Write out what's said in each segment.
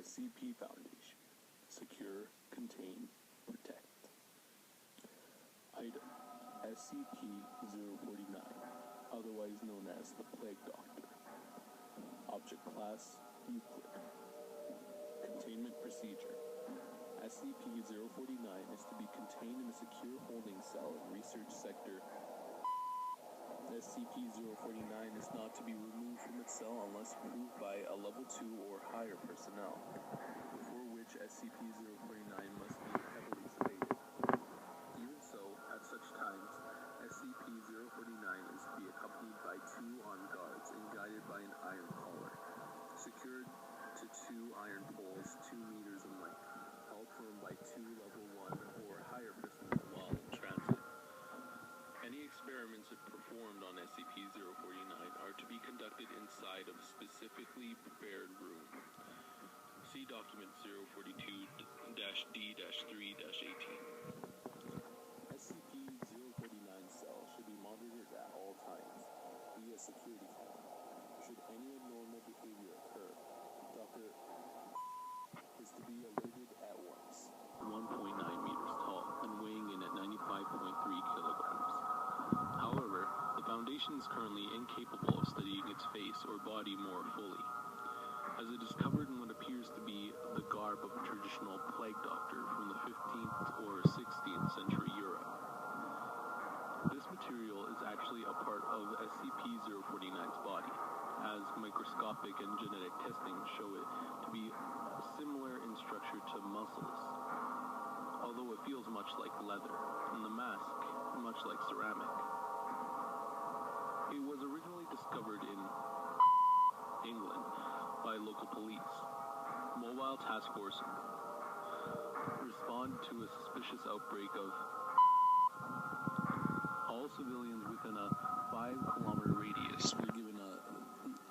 SCP Foundation. Secure, contain, protect. Item SCP-049, otherwise known as the Plague Doctor. Object Class Euclid. Containment Procedure. SCP-049 is to be contained in a secure holding cell in Research Sector. SCP-049 is not to be removed from its cell unless approved by a Level 2 or higher personnel, for which SCP-049 must be heavily sedated. Even so, at such times, SCP-049 is to be accompanied by 2 armed guards and guided by an iron collar, secured to 2 iron poles 2 meters in length, held firm by 2 Level 1 or higher personnel while in transit. Any experiments performed on SCP-049 are to be conducted inside of a specifically prepared room. See Document 042-D-3-18. SCP-049 cell should be monitored at all times via security camera. Should any abnormal behavior occur, Dr. is to be alerted at once. 1.9 meters tall and weighing in at 95.3 kilograms. However, the Foundation is currently incapable of studying its face or body more fully, as it is covered in what appears to be the garb of a traditional plague doctor from the 15th or 16th century Europe. This material is actually a part of SCP-049's body, as microscopic and genetic testing show it to be similar in structure to muscles, although it feels much like leather, and the mask much like ceramic. It was originally discovered in England by local police. Mobile Task Force responded to a suspicious outbreak of all civilians within a 5-kilometer radius were given a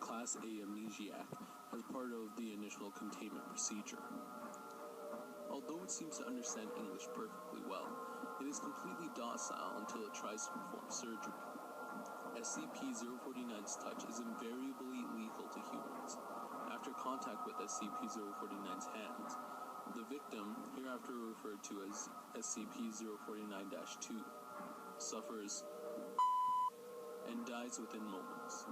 Class A amnesiac as part of the initial containment procedure. Although it seems to understand English perfectly well, it is completely docile until it tries to perform surgery. SCP-049's touch is invariably lethal to humans. After contact with SCP-049's hands, the victim, hereafter referred to as SCP-049-2, suffers and dies within moments.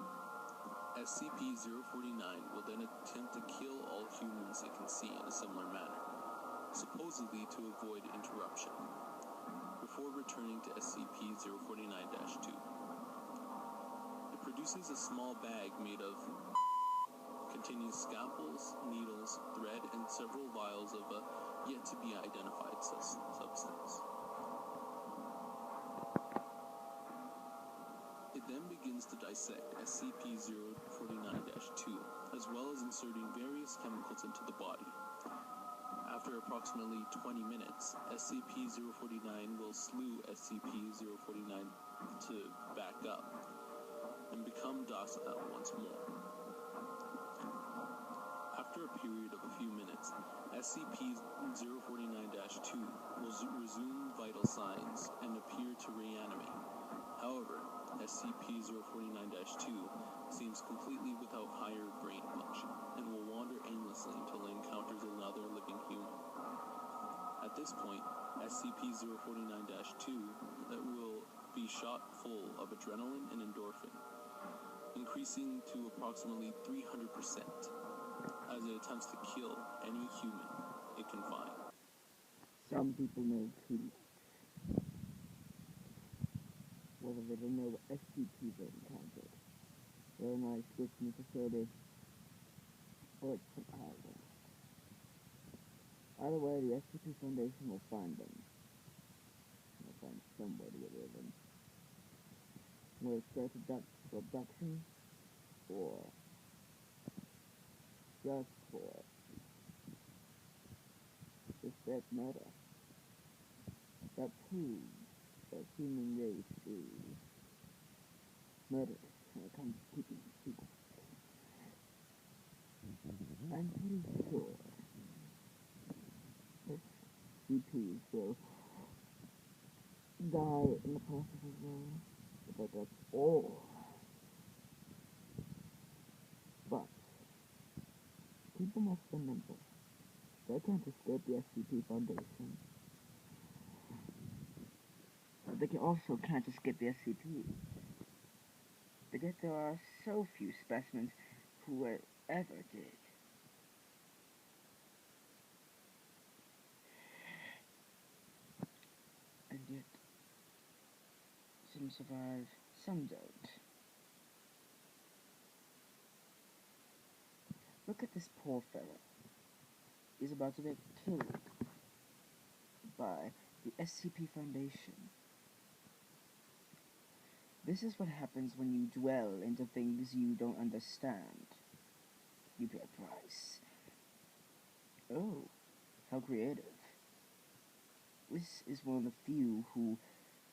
SCP-049 will then attempt to kill all humans it can see in a similar manner, supposedly to avoid interruption, before returning to SCP-049-2. It produces a small bag made of containing scalpels, needles, thread, and several vials of a yet-to-be-identified substance. It then begins to dissect SCP-049-2, as well as inserting various chemicals into the body. After approximately 20 minutes, SCP-049 will slew SCP-049 to back up and become docile once more. After a period of a few minutes, SCP-049-2 will resume vital signs and appear to reanimate. However, SCP-049-2 seems completely without higher brain function and will wander aimlessly until it encounters another living human. At this point, SCP-049-2 will be shot full of adrenaline and endorphin, increasing to approximately 300% as it attempts to kill any human it can find. Some people know too much. Whether they don't know what SCP they encountered, whether or not it's good in the facility, or it's some highway. Either way, the SCP Foundation will find them. They'll find somewhere to get rid of them. Whether it's their abduction, or just for suspect murder. That proves the human race is murderous when it comes to keeping secrets. I'm pretty sure that CPs will die in the process as well, but that's all. But people must remember They can't escape the SCP Foundation. But they also can't escape the SCP. But yet there are so few specimens who ever did. And yet, some survive, some don't. Look at this poor fella. He's about to get killed by the SCP Foundation. This is what happens when you dwell into things you don't understand. You pay a price. Oh, how creative. This is one of the few who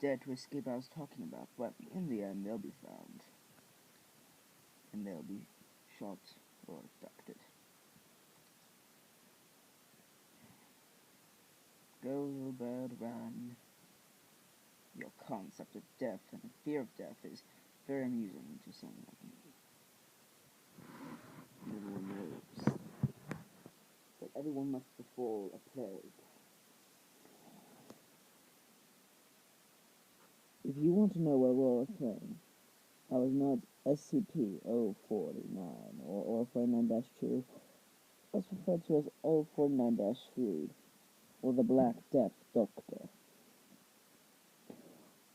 dared to escape I was talking about, but in the end they'll be found. And they'll be shot or abducted. Go, little bird, run. Your concept of death and fear of death is very amusing to someone like me. Everyone knows that everyone must befall a plague. If you want to know what role I play, I was not SCP-049 or 049-2, as referred to as 049-3, or the Black Death Doctor.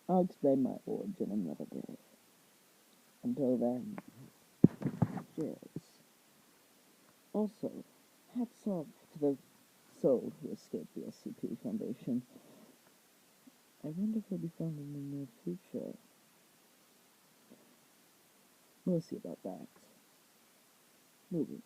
I'll explain my origin another day. Until then, cheers. Also, hats off to the soul who escaped the SCP Foundation. I wonder if he'll be found in the near future. We'll see about that. Movie.